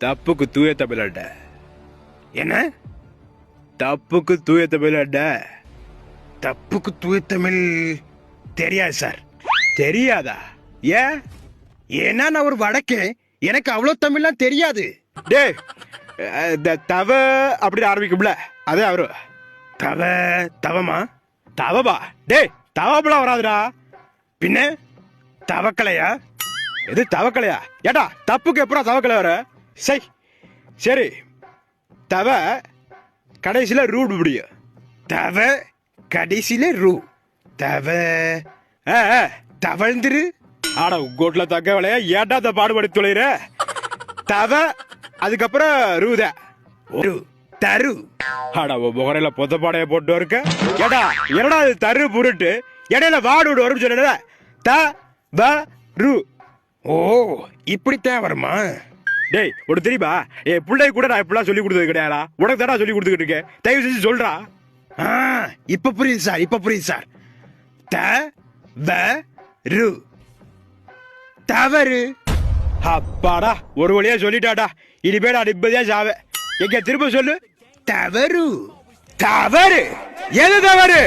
தப்புக்கு தூய தமிழ். என்ன? தப்புக்கு தூய தமிழ். தப்புக்கு தூய தமிழ் தெரியாது சார். தெரியாதா? ஏன்? ஏன்னா நான் ஒரு வடக்கேன், எனக்கு அவ்வளவு தமிழ்லாம் தெரியாது. டே இந்த தவ அப்படின்னு ஆரம்பிக்கும்ல, அதே அவரு. தவமா? தவபா? டே தவப்பெல்லாம் வராதுடா. பின்ன தவக்கலையா? எது தவக்கலையா? ஏட்டா தப்புக்கு எப்படா தவக்கலை வர? சரி தவ கடைசியில ரூட் முடியும். தவ கடைசியில ரூ. தவழ்ந்துரு. ஆனா உங்கோட்ல தக்க விளையா ஏட்டா அந்த பாடுபடுத்தி தொலைற? தவ அதுக்கப்புறம் ரூத ஒரு தரு. ஆடா முகரையில பொத்த பாடைய போட்டு இருக்க. ஏடா என்னடா அது தரு புருட்டு இடையில வாடு வரும் சொல்ல. த வ ரு. ஓ இப்படித்தான் வருமா? டேய் ஒரு தெரியுமா, என் பிள்ளை கூட நான் இப்படிலாம் சொல்லி கொடுத்தது கிடையாடா. உனக்கு தானே சொல்லி கொடுத்துக்கிட்டு இருக்கேன். தயவு செஞ்சு சொல்றா. இப்ப புரியுது சார். த வ ரு. தவறு. அப்பாடா ஒரு வழியா சொல்லிட்டாடா. இனிமே நான் நிம்மதியா சாவே. எங்க திரும்ப சொல்லு. தவறு. தவறு? எது தவறு?